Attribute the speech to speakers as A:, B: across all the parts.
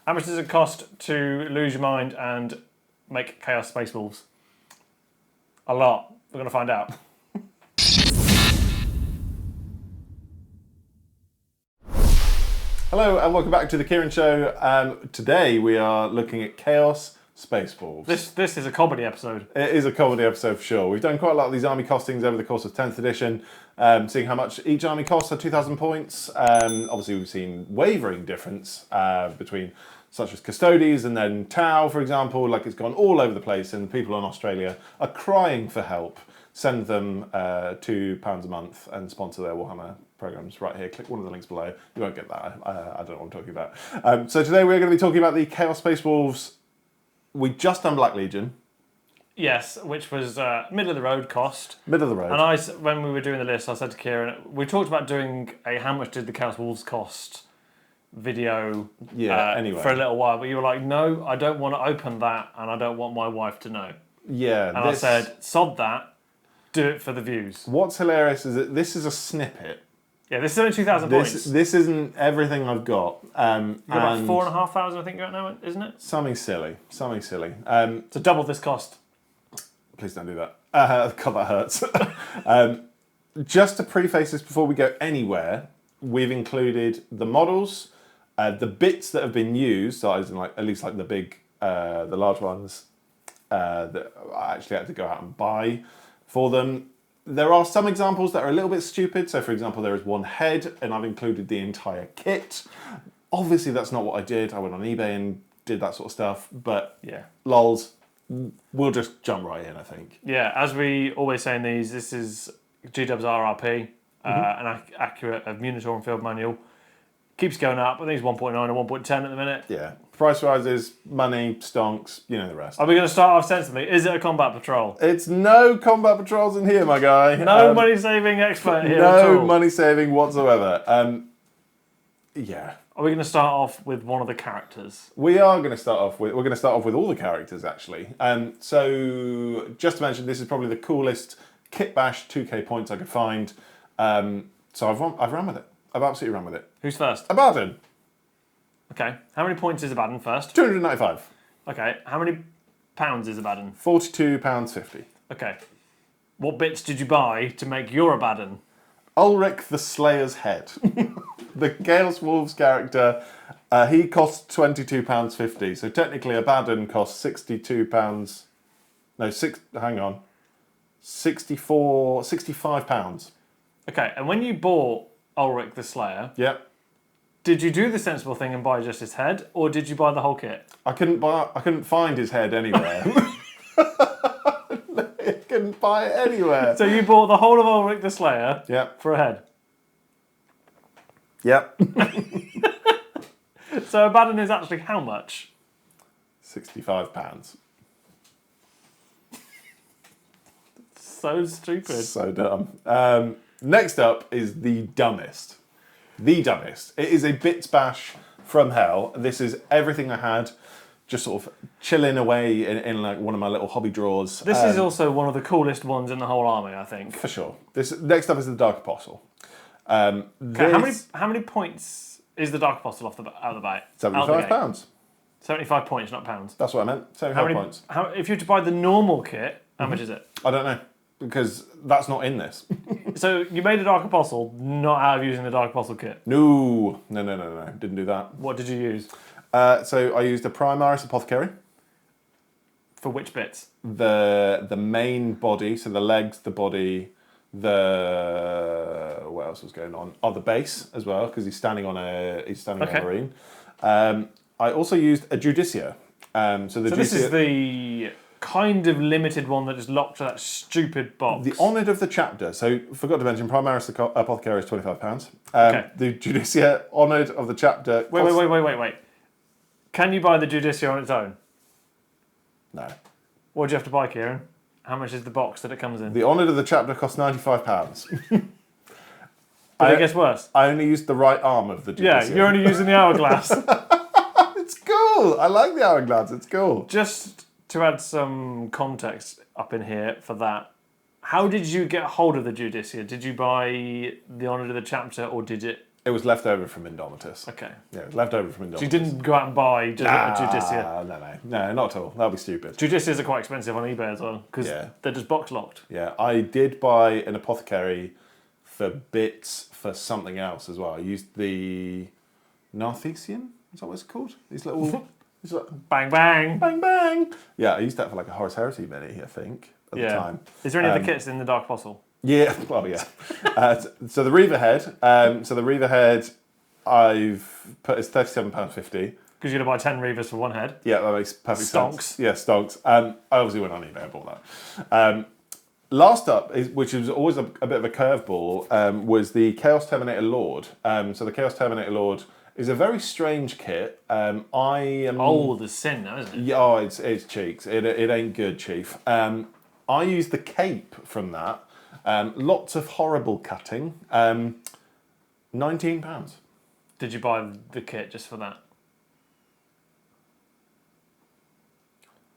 A: How much does it cost to lose your mind and make Chaos Space Wolves? A lot. We're going to find out.
B: Hello and welcome back to the Kieran Show. Today we are looking at Chaos Space Wolves.
A: This is a comedy episode.
B: It is a comedy episode for sure. We've done quite a lot of these army costings over the course of 10th edition, seeing how much each army costs at 2,000 points. Obviously we've seen wavering difference between such as Custodes and then Tau, for example. Like, it's gone all over the place and people in Australia are crying for help. Send them £2 a month and sponsor their Warhammer programs right here. Click one of the links below. You won't get that. I don't know what I'm talking about. So today we're going to be talking about the Chaos Space Wolves. We just done Black Legion.
A: Yes, which was middle of the road cost.
B: Middle of the road.
A: And when we were doing the list, I said to Kieran, we talked about doing a how much did the Chaos Wolves cost video
B: anyway.
A: for a little while, but you were like, no, I don't want to open that and I don't want my wife to know.
B: Yeah.
A: And I said, sod that, do it for the views.
B: What's hilarious is that this is a snippet.
A: Yeah, this is only 2,000 points.
B: This isn't everything I've got.
A: You've got about 4,500, I think you're at now, isn't it?
B: Something silly.
A: To double this cost.
B: Please don't do that. God, that hurts. Just to preface this before we go anywhere, we've included the models, the bits that have been used, so as in like at least like the big, the large ones that I actually had to go out and buy for them. There are some examples that are a little bit stupid. So, for example, there is one head, and I've included the entire kit. Obviously, that's not what I did. I went on eBay and did that sort of stuff. But
A: yeah,
B: lols, we'll just jump right in, I think.
A: Yeah, as we always say in these, this is GW's RRP, an accurate MUNITORUM field manual. Keeps going up. I think it's 1.9 or 1.10 at the minute.
B: Yeah. Price rises, money, stonks, you know the rest.
A: Are we going to start off sensibly? Is it a combat patrol?
B: It's no combat patrols in here, my guy.
A: No money-saving expert here at all.
B: No money-saving whatsoever. Yeah.
A: Are we going to start off with one of the characters?
B: We're going to start off with all the characters, actually. So, just to mention, this is probably the coolest kitbashed 2K points I could find. So I've run with it. I've absolutely run with it.
A: Who's first?
B: Abaddon.
A: Okay. How many points is Abaddon first?
B: 295.
A: Okay. How many pounds is Abaddon?
B: £42.50.
A: Okay. What bits did you buy to make your Abaddon?
B: Ulrich the Slayer's head. The Chaos Wolves character, he costs £22.50. So technically Abaddon costs £65.
A: Okay, and when you bought Ulrich the Slayer,
B: Yep.
A: did you do the sensible thing and buy just his head, or did you buy the whole kit?
B: I couldn't find his head anywhere. I couldn't buy it anywhere.
A: So you bought the whole of Ulrich the Slayer
B: Yep.
A: for a head.
B: Yep.
A: So Abaddon is actually how much?
B: £65.
A: So stupid.
B: So dumb. Next up is the dumbest. The dumbest. It is a bits bash from hell. This is everything I had, just sort of chilling away in like one of my little hobby drawers.
A: This is also one of the coolest ones in the whole army, I think.
B: For sure. This next up is the Dark Apostle.
A: Okay, how many points is the Dark Apostle out of the bat?
B: £75.
A: 75 points, not pounds.
B: That's what I meant. 75 points.
A: If you were to buy the normal kit, how much is it?
B: I don't know, because that's not in this.
A: So you made a Dark Apostle not out of using the Dark Apostle kit?
B: No. Didn't do that.
A: What did you use?
B: So I used a Primaris Apothecary.
A: For which bits?
B: The main body, so the legs, the body, what else was going on? Oh, the base as well, because he's standing on a marine. I also used a Judicia. So
A: this is the kind of limited one that is locked to that stupid box.
B: The Honoured of the Chapter. So, forgot to mention, Primaris Apothecary is £25.
A: Okay.
B: The Judicia Honoured of the Chapter...
A: Wait. Can you buy the Judicia on its own?
B: No.
A: What do you have to buy, Kieran? How much is the box that it comes in?
B: The Honoured of the Chapter costs £95.
A: But it gets worse.
B: I only used the right arm of the Judicia.
A: Yeah, you're only using the hourglass.
B: It's cool. I like the hourglass. It's cool.
A: Just to add some context up in here for that, how did you get hold of the Judicia? Did you buy the Honoured of the Chapter, or did it
B: It was left over from Indomitus.
A: Okay.
B: Yeah, it was left over from Indomitus.
A: So you didn't go out and buy just a Judicia?
B: No, not at all. That'd be stupid.
A: Judicias are quite expensive on eBay as well, because they're just box locked.
B: Yeah, I did buy an apothecary for bits for something else as well. I used the Narthesian, is that what it's called? These little...
A: Bang, bang.
B: Bang, bang. Yeah, I used that for like a Horus Heresy mini, I think, at the time.
A: Is there any other kits in the Dark Apostle?
B: Yeah, well, yeah. So the Reaver head, I've put as £37.50.
A: Because you're going to buy 10 Reavers for one head.
B: Yeah, that makes perfect
A: Stonks.
B: sense. Yeah, stonks. I obviously went on eBay and bought that. Last up, which was always a bit of a curveball, was the Chaos Terminator Lord. So the Chaos Terminator Lord is a very strange kit.
A: The sin now, isn't it?
B: Yeah, it's cheeks. It ain't good, Chief. I used the cape from that. Lots of horrible cutting. £19.
A: Did you buy the kit just for that?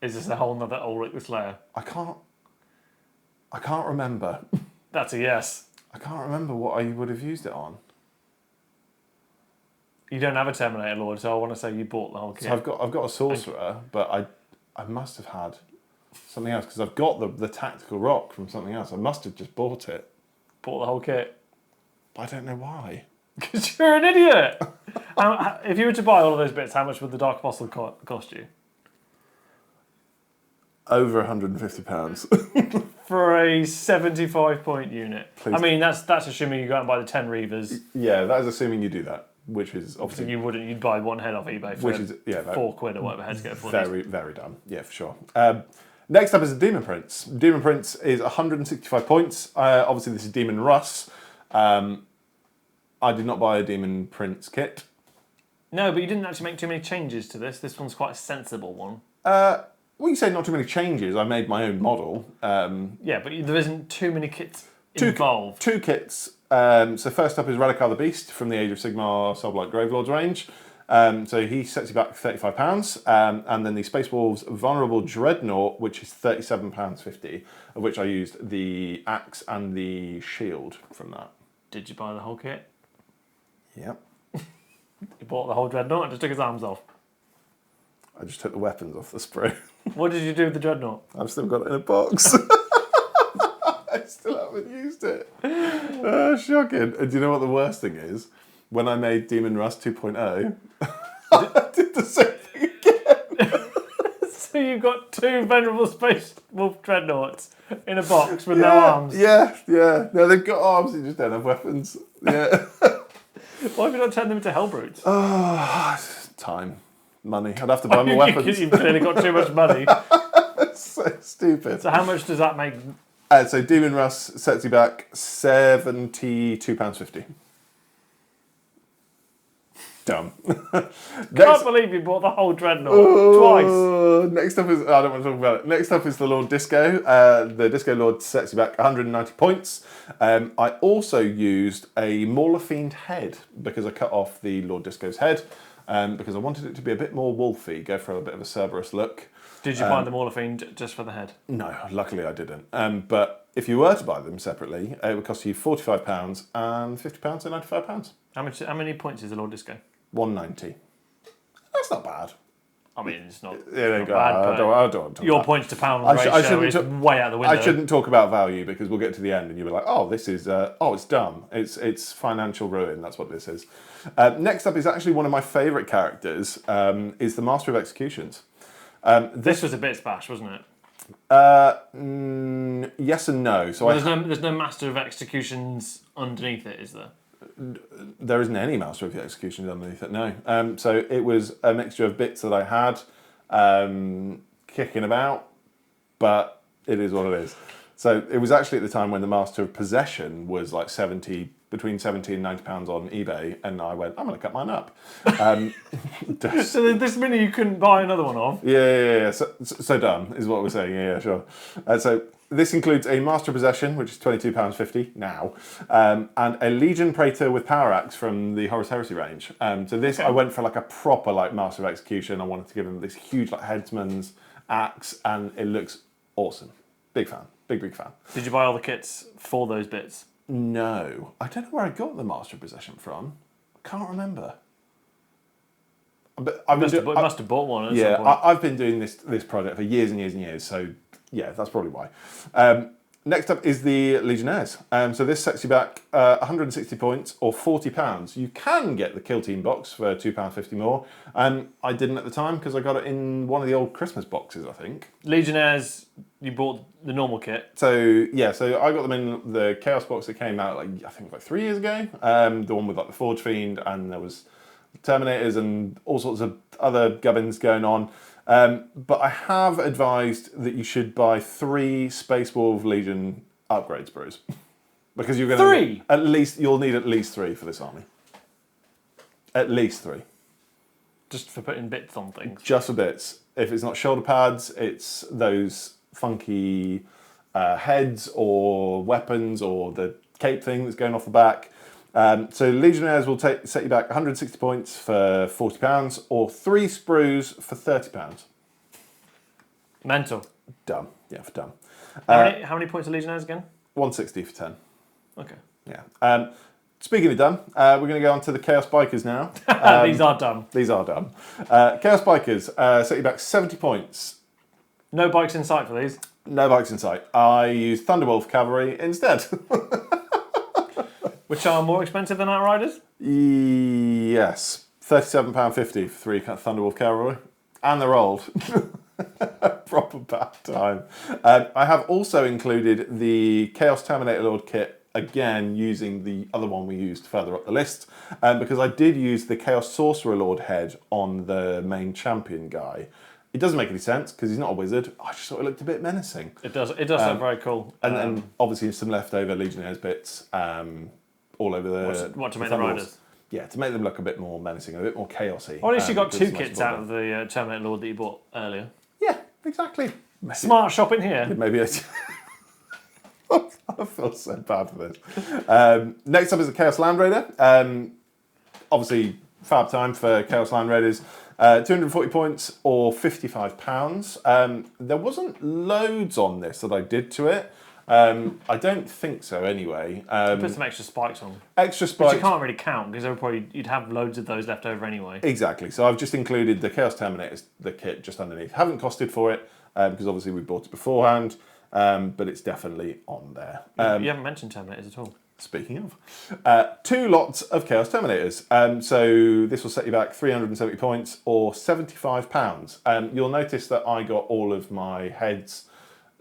A: Is this a whole nother Ulrich the Slayer?
B: I can't remember.
A: That's a yes.
B: I can't remember what I would have used it on.
A: You don't have a Terminator Lord, so I want to say you bought the whole kit.
B: So I've got a sorcerer, but I must have had something else because I've got the tactical rock from something else. I must have just bought it.
A: Bought the whole kit.
B: But I don't know why.
A: Because you're an idiot. If you were to buy all of those bits, how much would the Dark Apostle cost you?
B: Over £150.
A: For a 75-point unit.
B: Please.
A: I mean, that's assuming you go out and buy the 10 Reavers.
B: Yeah, that is assuming you do that, which is obviously...
A: So you wouldn't, you'd buy one head off eBay for £4 or whatever heads get for.
B: Very, very dumb. Yeah, for sure. Next up is a Demon Prince. Demon Prince is 165 points. Obviously, this is Demon Russ. I did not buy a Demon Prince kit.
A: No, but you didn't actually make too many changes to this. This one's quite a sensible one.
B: Well, you say not too many changes. I made my own model.
A: Yeah, but there isn't too many kits involved.
B: Two kits. So first up is Radikar the Beast from the Age of Sigmar Soulblight Gravelords range. So he sets you back £35. And then the Space Wolves Vulnerable Dreadnought, which is £37.50, of which I used the axe and the shield from that.
A: Did you buy the whole kit?
B: Yep.
A: You bought the whole Dreadnought and just took his arms off?
B: I just took the weapons off the sprue.
A: What did you do with the Dreadnought?
B: I've still got it in a box. I still haven't used it. Shocking. And do you know what the worst thing is? When I made Demon Rust 2.0, I did the same thing again.
A: So you've got two venerable Space Wolf Dreadnoughts in a box with no arms?
B: Yeah. No, they've got arms, they just don't have weapons. Yeah.
A: Why have you not turned them into Hellbrutes?
B: Time. Money. I'd have to buy more weapons.
A: You've clearly got too much money.
B: So stupid.
A: So how much does that make?
B: So Demon Rust sets you back £72.50. Dumb.
A: Can't believe you bought the whole Dreadnought twice.
B: Next up is... I don't want to talk about it. Next up is the Lord Disco. The Disco Lord sets you back 190 points. I also used a Mauler Fiend head because I cut off the Lord Disco's head because I wanted it to be a bit more wolfy, go for a bit of a Cerberus look.
A: Did you buy the Mauler Fiend just for the head?
B: No, luckily I didn't. But if you were to buy them separately, it would cost you £45 and £50 and £95.
A: How many points is the Lord Disco?
B: 190. That's not bad.
A: I mean, it's not,
B: It ain't
A: bad,
B: I don't talk
A: your
B: about.
A: points to pound
B: I
A: ratio
B: shouldn't
A: is way out the window.
B: I shouldn't talk about value because we'll get to the end and you'll be like, oh, this is, it's dumb. It's financial ruin. That's what this is. Next up is actually one of my favourite characters, is the Master of Executions.
A: This was a bit bash, wasn't it?
B: Yes and no. So
A: there's no Master of Executions underneath it, is there?
B: There isn't any Master of the Executions underneath it, no. So it was a mixture of bits that I had kicking about, but it is what it is. So it was actually at the time when the Master of Possession was like between £70 and £90 on eBay, and I went, I'm going to cut mine up.
A: So this mini you couldn't buy another one of?
B: Yeah. So dumb is what we're saying. Yeah, sure. So this includes a Master of Possession, which is £22.50 now, and a Legion Praetor with Power Axe from the Horus Heresy range. So this, I went for like a proper like Master of Execution. I wanted to give him this huge like headsman's axe, and it looks awesome. Big fan. Big fan.
A: Did you buy all the kits for those bits?
B: No. I don't know where I got the Master of Possession from. Can't remember.
A: But must have bought one at some point.
B: I've been doing this project for years and years and years, so yeah, that's probably why. Next up is the Legionnaires. So this sets you back 160 points or £40. You can get the Kill Team box for £2.50 more. I didn't at the time because I got it in one of the old Christmas boxes, I think.
A: Legionnaires, you bought the normal kit.
B: So yeah, so I got them in the Chaos box that came out I think 3 years ago. The one with the Forge Fiend, and there was Terminators and all sorts of other gubbins going on. But I have advised that you should buy 3 Space Wolf Legion upgrade sprues. Because you're going to you'll need at least 3 for this army. At least 3.
A: Just for putting bits on things.
B: Just for bits. If it's not shoulder pads, it's those funky heads or weapons or the cape thing that's going off the back. So Legionnaires will set you back 160 points for £40 or 3 sprues for £30.
A: Mental.
B: Dumb. Yeah, for dumb.
A: How many points are Legionnaires again?
B: 160 for 10.
A: Okay.
B: Yeah. Speaking of dumb, we're going to go on to the Chaos Bikers now.
A: These are dumb.
B: These are dumb. Chaos Bikers set you back 70 points.
A: No bikes in sight for these?
B: No bikes in sight. I used Thunderwolf Cavalry instead.
A: Which are more expensive than Outriders?
B: Yes. £37.50 for 3 Thunderwolf Cavalry. And they're old. Proper bad time. I have also included the Chaos Terminator Lord kit, again using the other one we used further up the list, because I did use the Chaos Sorcerer Lord head on the main champion guy. It doesn't make any sense because he's not a wizard. I just thought it looked a bit menacing.
A: It does look very cool.
B: And obviously some leftover Legionnaires bits all over the...
A: What to make the riders?
B: Yeah, to make them look a bit more menacing, a bit more chaosy.
A: Or at least you got 2 kits out of the Terminator Lord that you bought earlier.
B: Yeah, exactly.
A: Smart shopping here.
B: Maybe I feel so bad for this. Next up is the Chaos Land Raider. Obviously, fab time for Chaos Land Raiders. 240 points or £55. There wasn't loads on this that I did to it. I don't think so anyway.
A: Put some extra spikes on.
B: Extra spikes.
A: Which you can't really count because you'd have loads of those left over anyway.
B: Exactly. So I've just included the Chaos Terminators, the kit just underneath. Haven't costed for it because obviously we bought it beforehand, but it's definitely on there.
A: You haven't mentioned Terminators at all.
B: Speaking of, 2 lots of Chaos Terminators. So this will set you back 370 points or £75. You'll notice that I got all of my heads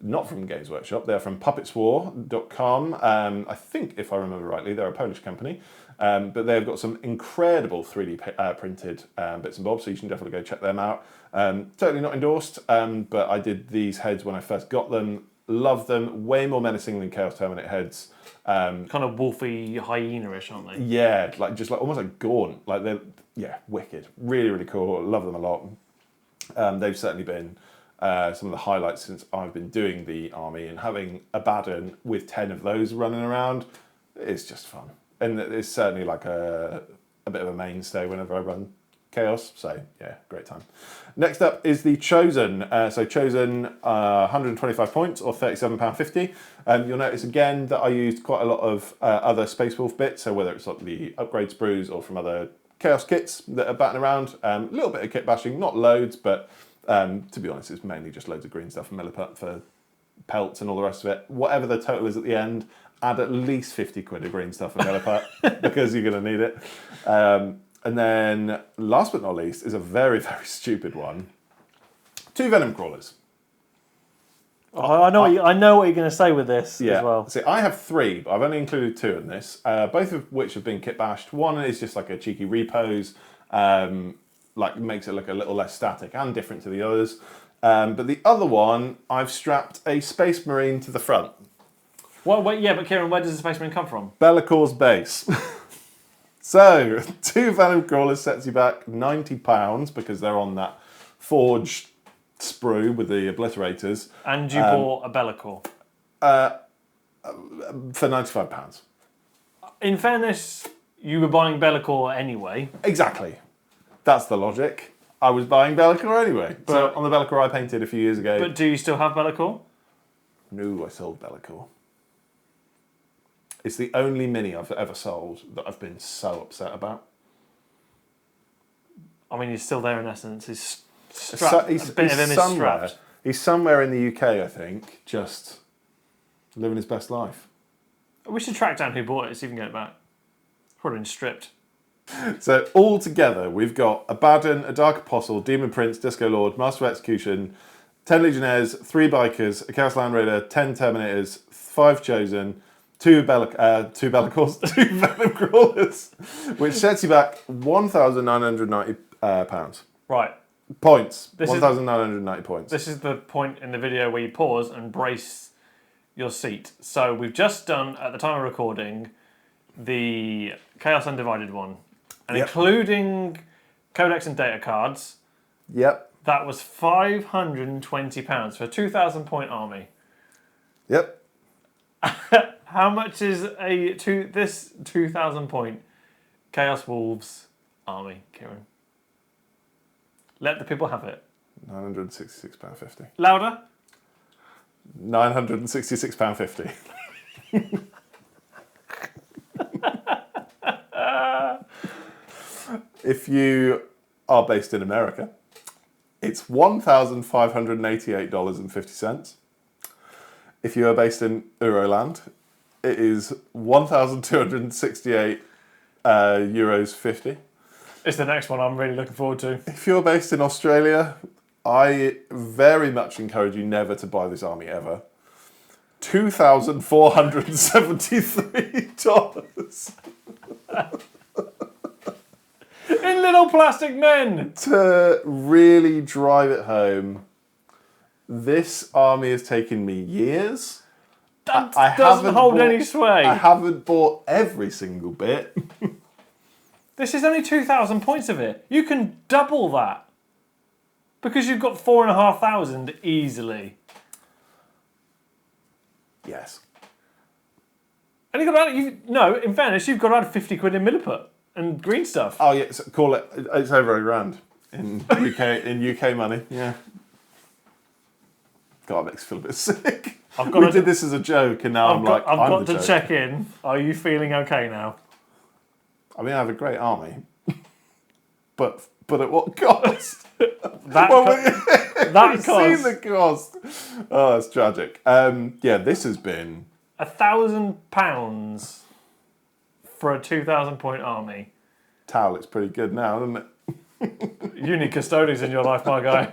B: not from Games Workshop, they're from puppetswar.com. I think, if I remember rightly, they're a Polish company. But they've got some incredible 3D printed bits and bobs, so you can definitely go check them out. Totally not endorsed, but I did these heads when I first got them. Love them. Way more menacing than Chaos Terminator heads.
A: Kind of wolfy, hyena-ish, aren't they?
B: Yeah, almost like Gaunt. They're wicked. Really, really cool. Love them a lot. They've certainly been some of the highlights since I've been doing the army, and having a Abaddon with 10 of those running around is just fun. And it's certainly like a bit of a mainstay whenever I run Chaos. So yeah, great time. Next up is the Chosen. So Chosen, 125 points or £37.50. You'll notice again that I used quite a lot of other Space Wolf bits. So whether it's like the upgrade sprues or from other Chaos kits that are batting around. A little bit of kit bashing, not loads, but to be honest, it's mainly just loads of green stuff from Milliput for pelts and all the rest of it. Whatever the total is at the end, add at least 50 quid of green stuff for Milliput because you're going to need it. And then, last but not least, is a very, very stupid one. 2 Venom Crawlers.
A: I know what you're going to say with this as well.
B: See, I have 3, but I've only included 2 in this, both of which have been kit bashed. One is just like a cheeky repose, makes it look a little less static and different to the others. But the other one, I've strapped a Space Marine to the front.
A: But Kieran, where does the Space Marine come from?
B: Bellacor's base. So, 2 Venom Crawlers sets you back £90 because they're on that forged sprue with the obliterators.
A: And you bought a Be'lakor?
B: For £95.
A: In fairness, you were buying Be'lakor anyway.
B: Exactly. That's the logic. I was buying Be'lakor anyway. So on the Be'lakor I painted a few years ago.
A: But do you still have Be'lakor?
B: No, I sold Be'lakor. It's the only mini I've ever sold that I've been so upset about.
A: I mean, he's still there in essence. He's strapped.
B: He's
A: a bit of him is
B: somewhere.
A: strapped.
B: He's somewhere in the UK, I think, just living his best life.
A: We should track down who bought it, see if we can get it back. Probably been stripped.
B: So all together, we've got Abaddon, a Dark Apostle, Demon Prince, Disco Lord, Master of Execution, 10 Legionnaires, 3 Bikers, a Chaos Land Raider, 10 Terminators, 5 Chosen, 2 Bellicors, 2 Venom Crawlers, which sets you back £1,990.
A: Right.
B: Points. 1,990 points.
A: This is the point in the video where you pause and brace your seat. So we've just done, at the time of recording, the Chaos Undivided one. And including Codex and data cards,
B: Yep.
A: that was £520 for a 2,000 point army.
B: Yep.
A: How much is this 2,000 point Chaos Wolves army, Kieran? Let the people have it.
B: £966.50.
A: Louder?
B: £966.50. If you are based in America, it's $1,588.50. If you are based in Euroland, it is €1,268 €50.
A: It's the next one I'm really looking forward to.
B: If you're based in Australia, I very much encourage you never to buy this army ever. $2,473.
A: In little plastic men!
B: To really drive it home, this army has taken me years.
A: That
B: I
A: doesn't
B: haven't
A: hold
B: bought-
A: any sway.
B: I haven't bought every single bit.
A: This is only 2,000 points of it. You can double that. Because you've got 4,500 easily.
B: Yes.
A: And in fairness, you've got to add 50 quid in milliput and green stuff.
B: Oh yeah, so call it. It's over £1,000 in UK money. Yeah. God, it makes me feel a bit sick. We did this as a joke, and now I'm
A: I've got
B: the
A: to
B: joke.
A: check in. Are you feeling okay now?
B: I mean, I have a great army, but at what cost?
A: That
B: We've seen
A: cost
B: the cost. Oh, it's tragic. Yeah, this has been
A: £1,000 for a 2,000 point army.
B: Towel. It's pretty good now, isn't it?
A: You need custodians in your life, my guy.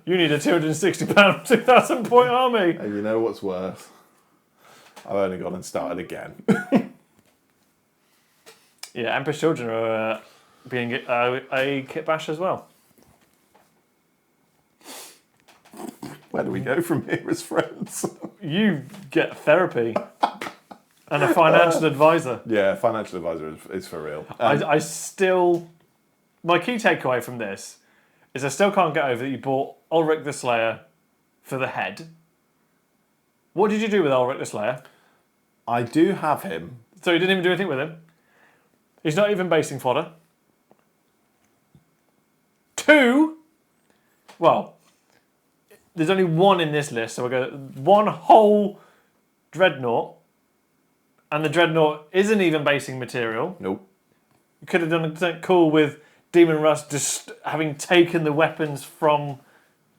A: You need a £260 2,000 point army.
B: And you know what's worse? I've only gone and started again.
A: Yeah, Emperor's Children are being a kit bash as well.
B: Where do we go from here as friends?
A: You get therapy and a financial advisor.
B: Yeah, financial advisor is for real.
A: I still... My key takeaway from this is I still can't get over that you bought Ulrich the Slayer for the head. What did you do with Ulrich the Slayer?
B: I do have him.
A: So you didn't even do anything with him? He's not even basing fodder. 2, well, there's only 1 in this list, so we'll go 1 whole Dreadnought, and the Dreadnought isn't even basing material.
B: Nope.
A: You could have done something cool with Demon Rust just having taken the weapons from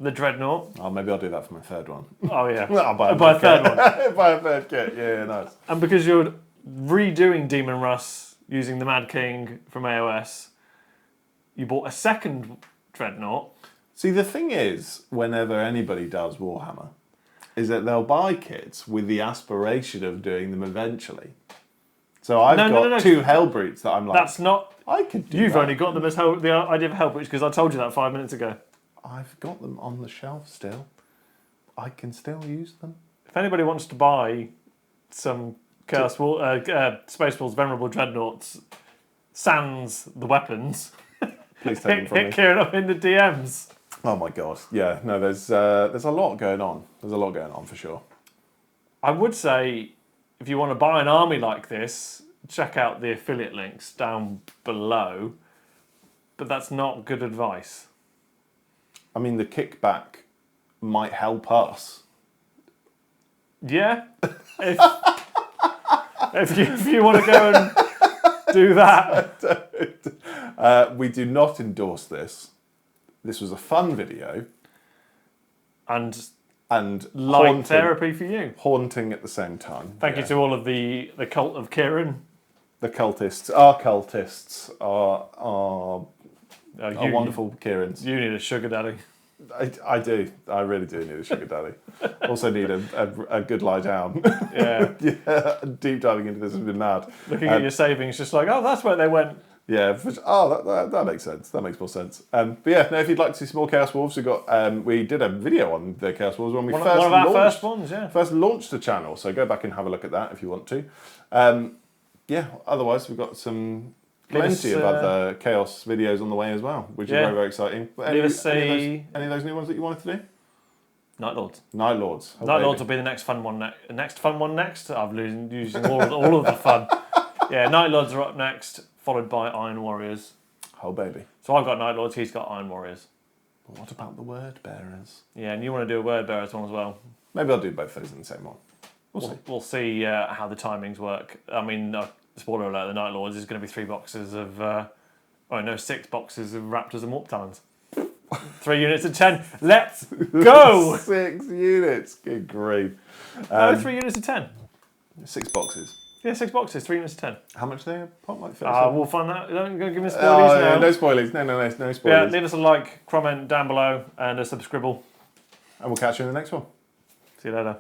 A: the Dreadnought.
B: Oh, maybe I'll do that for my third one.
A: Oh yeah,
B: I'll buy
A: a third one.
B: Buy a third kit. Yeah, nice.
A: And because you're redoing Demon Rust using the Mad King from AOS, you bought a second Dreadnought.
B: See, the thing is, whenever anybody does Warhammer, is that they'll buy kits with the aspiration of doing them eventually. So I've got 2 Hellbrutes that I'm like,
A: That's not...
B: I could do
A: You've
B: that.
A: only got them as the idea of Hellbrutes because I told you that 5 minutes ago.
B: I've got them on the shelf still. I can still use them.
A: If anybody wants to buy some Space Wolves Venerable Dreadnoughts sans the weapons,
B: Please take them from
A: hit
B: me.
A: Kieran up in the DMs.
B: Oh my god. Yeah, no, there's a lot going on. There's a lot going on for sure.
A: I would say if you want to buy an army like this, check out the affiliate links down below, but that's not good advice.
B: I mean, the kickback might help us.
A: Yeah? If you want to go and Do that.
B: We do not endorse this. This was a fun video
A: And
B: and
A: light therapy for you.
B: haunting at the same time.
A: Thank you to all of the cult of Kieran.
B: The cultists, our wonderful Kierans.
A: You need a sugar daddy.
B: I do. I really do need a sugar daddy. Also need a good lie down.
A: Yeah.
B: Yeah. Deep diving into this has been mad.
A: Looking at your savings, just like, oh, that's where they went.
B: Yeah. That makes sense. That makes more sense. But yeah, no, if you'd like to see some more Chaos Wolves, we did a video on the Chaos Wolves when we
A: One of our first ones, yeah.
B: First launched the channel, so go back and have a look at that if you want to. Yeah. Otherwise, we've got some. Plenty of other Chaos videos on the way as well, which is very, very exciting. Any of those new ones that you wanted to do?
A: Night Lords.
B: Night Lords.
A: Night Lords will be the next fun one. Next fun one next. I'm using all of the fun. Yeah, Night Lords are up next, followed by Iron Warriors.
B: Oh, baby.
A: So I've got Night Lords, he's got Iron Warriors.
B: But what about the Word Bearers?
A: Yeah, and you want to do a Word Bearers one as well.
B: Maybe I'll do both those in the same one.
A: We'll see how the timings work. I mean, spoiler alert, the Night Lords is going to be 3 boxes of... 6 boxes of Raptors and Warp Talons. 3 units of 10. Let's go!
B: 6 units. Good grief.
A: 3 units of 10.
B: 6 boxes.
A: Yeah, 6 boxes, 3 units of 10.
B: How much they pop? Like
A: we'll find that. Don't give me spoilers now.
B: Yeah, no spoilers. No spoilers.
A: Yeah, leave us a like, comment down below, and a subscribe.
B: And we'll catch you in the next one.
A: See you later.